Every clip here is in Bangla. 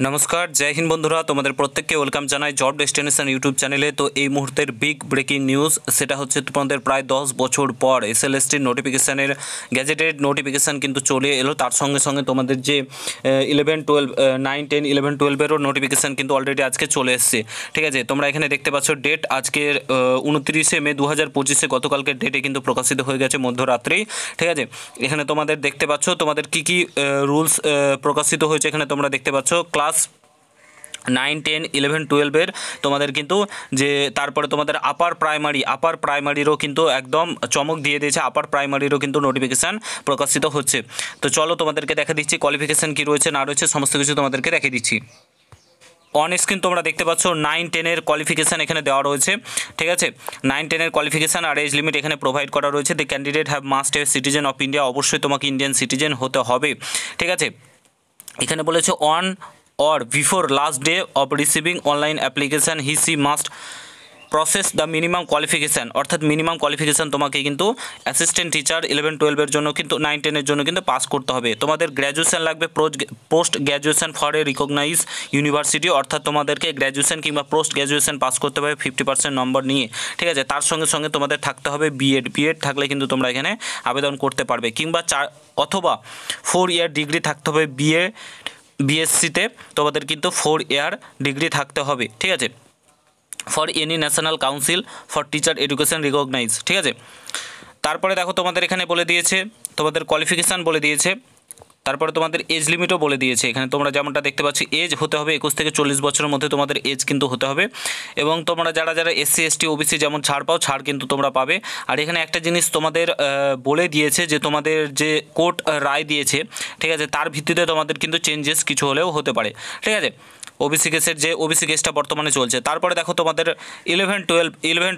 নমস্কার, জয় হিন্দ বন্ধুরা, তোমাদের প্রত্যেককে ওয়েলকাম জানাই জব ডেস্টিনেশন ইউটিউব চ্যানেলে। তো এই মুহূর্তের বিগ ব্রেকিং নিউজ, সেটা হচ্ছে তোমাদের প্রায় 10 বছর পর এসএলএসটির নোটিফিকেশানের গ্যাজেটেড নোটিফিকেশান কিন্তু চলে এলো। তার সঙ্গে সঙ্গে তোমাদের যে 11, 12, 9, 10, 11, 12-এরও নোটিফিকেশান কিন্তু অলরেডি আজকে চলে এসছে। ঠিক আছে, তোমরা এখানে দেখতে পাচ্ছ ডেট আজকের 29শে মে 2025, গতকালকের ডেটে কিন্তু প্রকাশিত হয়ে গেছে মধ্যরাত্রেই। ঠিক আছে, এখানে তোমাদের দেখতে পাচ্ছ তোমাদের কী কী রুলস প্রকাশিত হয়েছে। এখানে তোমরা দেখতে পাচ্ছ ক্লাস 9, 10, 11, 12-এর তোমাদের কিন্তু যে তারপরে তোমাদের আপার প্রাইমারিরও কিন্তু একদম চমক দিয়ে দিয়েছে। আপার প্রাইমারিরও কিন্তু নোটিফিকেশান প্রকাশিত হচ্ছে। তো চলো তোমাদেরকে দেখা দিচ্ছি কোয়ালিফিকেশান কী রয়েছে না রয়েছে, সমস্ত কিছু তোমাদেরকে দেখে দিচ্ছি। অন স্ক্রিন তোমরা দেখতে পাচ্ছ 9, 10-এর কোয়ালিফিকেশান এখানে দেওয়া রয়েছে। ঠিক আছে, 9, 10-এর কোয়ালিফিকেশান আর এজ লিমিট এখানে প্রোভাইড করা রয়েছে। The candidate have must a citizen of India, অবশ্যই তোমাকে ইন্ডিয়ান সিটিজেন হতে হবে। ঠিক আছে, এখানে বলেছে on or before last day of receiving online application he must process the minimum qualification, অর্থাৎ মিনিমাম কোয়ালিফিকেশান তোমাকে কিন্তু অ্যাসিস্ট্যান্ট টিচার 11, 12-এর জন্য কিন্তু 9, 10-এর জন্য কিন্তু পাস করতে হবে। তোমাদের গ্র্যাজুয়েশন লাগবে, post graduation for a recognise university, অর্থাৎ তোমাদেরকে গ্র্যাজুয়েশন কিংবা পোস্ট গ্র্যাজুয়েশন পাস করতে হবে 50% নম্বর নিয়ে। ঠিক আছে, তার সঙ্গে সঙ্গে তোমাদের থাকতে হবে বিএড থাকলে কিন্তু তোমরা এখানে আবেদন করতে পারবে, কিংবা 4 অথবা 4 ইয়ার ডিগ্রি থাকতে হবে। বিএসসিতে তোমাদের কিন্তু 4 ইয়ার ডিগ্রি থাকতে হবে। ঠিক আছে, for any national council for teacher education recognise. ঠিক আছে, তারপরে দেখো তোমাদের এখানে বলে দিয়েছে তোমাদের কোয়ালিফিকেশান বলে দিয়েছে, তারপরে তোমাদের এজ লিমিটও বলে দিয়েছে। এখানে তোমরা যেমনটা দেখতে পাচ্ছ এজ হতে হবে 21 থেকে 40 বছরের মধ্যে তোমাদের এজ কিন্তু হতে হবে। এবং তোমরা যারা এসসি এসটি ওবিসি যেমন ছাড় পাও, ছাড় কিন্তু তোমরা পাবে। আর এখানে একটা জিনিস তোমাদের বলে দিয়েছে যে তোমাদের যে কোর্ট রায় দিয়েছে, ঠিক আছে, তার ভিত্তিতে তোমাদের কিন্তু চেঞ্জেস কিছু হলেও হতে পারে। ঠিক আছে, ওবিসি কেসটা বর্তমানে চলছে। তারপরে দেখো তোমাদের 11,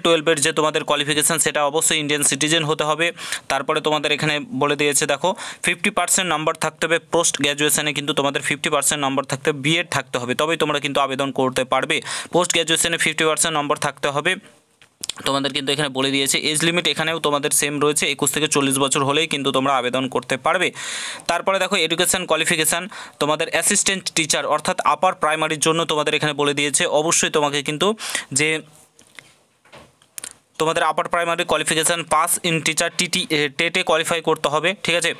12-এর যে তোমাদের কোয়ালিফিকেশান সেটা অবশ্যই ইন্ডিয়ান সিটিজেন হতে হবে। তারপরে তোমাদের এখানে বলে দিয়েছে দেখো 50% নাম্বার থাকতে হবে। পোস্ট গ্র্যাজুয়েশনে কিন্তু তোমাদের 50% নাম্বার থাকতে হবে, বিএড থাকতে হবে, তবেই তোমরা কিন্তু আবেদন করতে পারবে। পোস্ট গ্র্যাজুয়েশনে 50% নম্বর থাকতে হবে। তোমাদের কিন্তু এখানে বলে দিয়েছে এজ লিমিট এখানেও তোমাদের সেম রয়েছে, 21 থেকে 40 বছর হলেই কিন্তু তোমরা আবেদন করতে পারবে। তারপরে দেখো এডুকেশান কোয়ালিফিকেশান তোমাদের অ্যাসিস্ট্যান্ট টিচার অর্থাৎ আপার প্রাইমারির জন্য তোমাদের এখানে বলে দিয়েছে অবশ্যই তোমাকে কিন্তু যে তোমাদের upper primary qualification pass in teacher টেটে কোয়ালিফাই করতে হবে। ঠিক আছে,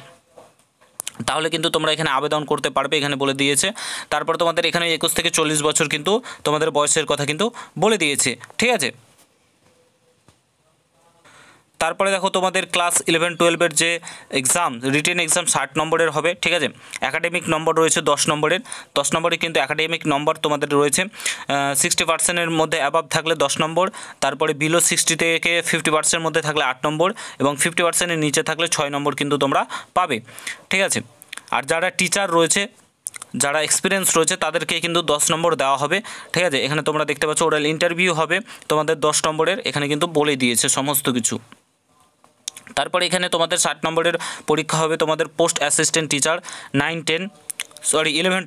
তাহলে কিন্তু তোমরা এখানে আবেদন করতে পারবে, এখানে বলে দিয়েছে। তারপর তোমাদের এখানে 21 থেকে 40 বছর কিন্তু তোমাদের বয়সের কথা কিন্তু বলে দিয়েছে। ঠিক আছে, তারপরে দেখো তোমাদের ক্লাস 11, 12-এর যে এক্সাম রিটেন এক্সাম 60 নম্বরের হবে। ঠিক আছে, একাডেমিক নম্বর রয়েছে 10 নম্বরের, 10 নম্বরে কিন্তু একাডেমিক নম্বর তোমাদের রয়েছে 60%-এর মধ্যে অ্যাবাভ থাকলে 10 নম্বর, তারপরে বিলো 60 থেকে 50%-এর মধ্যে থাকলে 8 নম্বর, এবং 50%-এর নিচে থাকলে 6 নম্বর কিন্তু তোমরা পাবে। ঠিক আছে, আর যারা টিচার রয়েছে, যারা এক্সপিরিয়েন্স রয়েছে তাদেরকে কিন্তু 10 নম্বর দেওয়া হবে। ঠিক আছে, এখানে তোমরা দেখতে পাচ্ছ ওরাল ইন্টারভিউ হবে তোমাদের 10 নম্বরের, এখানে কিন্তু বলে দিয়েছে সমস্ত কিছু। তারপরে এখানে তোমাদের 60 নম্বরের পরীক্ষা হবে তোমাদের পোস্ট অ্যাসিস্ট্যান্ট টিচার 11,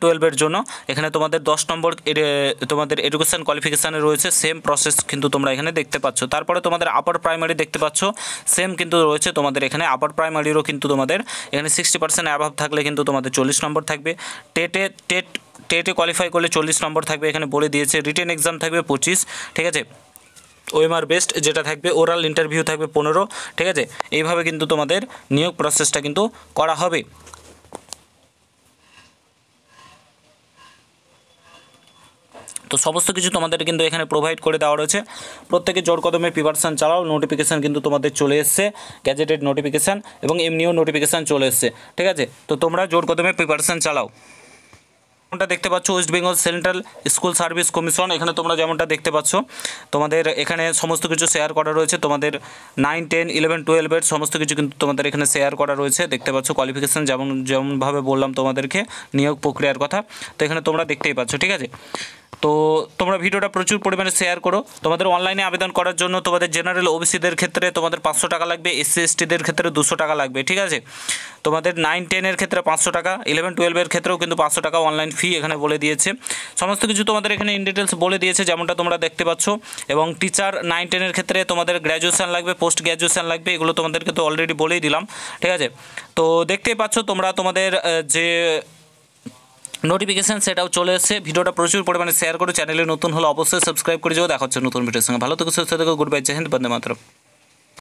12-এর জন্য। এখানে তোমাদের 10 নম্বর তোমাদের এডুকেশান কোয়ালিফিকেশানে রয়েছে, সেম প্রসেস কিন্তু তোমরা এখানে দেখতে পাচ্ছ। তারপরে তোমাদের আপার প্রাইমারি দেখতে পাচ্ছ সেম কিন্তু রয়েছে তোমাদের এখানে। আপার প্রাইমারিরও কিন্তু তোমাদের এখানে 60% অ্যাভাব থাকলে কিন্তু তোমাদের 40 নম্বর থাকবে। টেটে কোয়ালিফাই করলে 40 নম্বর থাকবে, এখানে বলে দিয়েছে। রিটেন এক্সাম থাকবে 25। ঠিক আছে, ওএমআর বেস্ট যেটা থাকবে, ওরাল ইন্টারভিউ থাকবে 15। ঠিক আছে, এইভাবে কিন্তু তোমাদের নিয়োগ প্রসেসটা কিন্তু করা হবে। তো সমস্ত কিছু তোমাদের কিন্তু এখানে প্রোভাইড করে দেওয়া রয়েছে। প্রত্যেকে জোর কদমে প্রিপারেশান চালাও। নোটিফিকেশান কিন্তু তোমাদের চলে এসছে, গ্যাজেটেড নোটিফিকেশান, এবং এমনিও নোটিফিকেশান চলে এসছে। ঠিক আছে, তো তোমরা জোর কদমে প্রিপারেশান চালাও। যেমনটা দেখতে পাচ্ছ West Bengal central school service commission, এখানে তোমরা যেমনটা দেখতে পাচ্ছ তোমাদের এখানে সমস্ত কিছু শেয়ার করা রয়েছে। তোমাদের 9, 10, 11, 12-এর সমস্ত কিছু কিন্তু তোমাদের এখানে শেয়ার করা রয়েছে। দেখতে পাচ্ছ কোয়ালিফিকেশান যেমনভাবে বললাম তোমাদেরকে নিয়োগ প্রক্রিয়ার কথা, তো এখানে তোমরা দেখতেই পাচ্ছ। ঠিক আছে, তো তোমরা ভিডিওটা প্রচুর পরিমাণে শেয়ার করো। তোমাদের অনলাইনে আবেদন করার জন্য তোমাদের জেনারেল ওবিসিদের ক্ষেত্রে তোমাদের 500 টাকা লাগবে, এসসি এসটিদের ক্ষেত্রে 200 টাকা লাগবে। ঠিক আছে, তোমাদের 9, 10-এর ক্ষেত্রে 500 টাকা, 11, 12-এর ক্ষেত্রেও কিন্তু 500 টাকা অনলাইন ফি এখানে বলে দিয়েছে। সমস্ত কিছু তোমাদের এখানে ইন ডিটেলস বলে দিয়েছে যেমনটা তোমরা দেখতে পাচ্ছ। এবং টিচার 9, 10-এর ক্ষেত্রে তোমাদের গ্র্যাজুয়েশান লাগবে, পোস্ট গ্র্যাজুয়েশান লাগবে, এগুলো তোমাদেরকে তো অলরেডি বলেই দিলাম। ঠিক আছে, তো দেখতেই পাচ্ছ তোমরা তোমাদের যে নোটিফিকেশান সেটাও চলে এসেছে। ভিডিওটা প্রচুর পরিমাণে শেয়ার করে, চ্যানেলে নতুন হলে অবশ্যই সাবস্ক্রাইব করে যাও। দেখা হচ্ছে নতুন ভিডিওর সঙ্গে। ভালো থেকো, সুস্থ থেকো, গুড বাই, জয় হিন্দ, বন্দে মাতরম।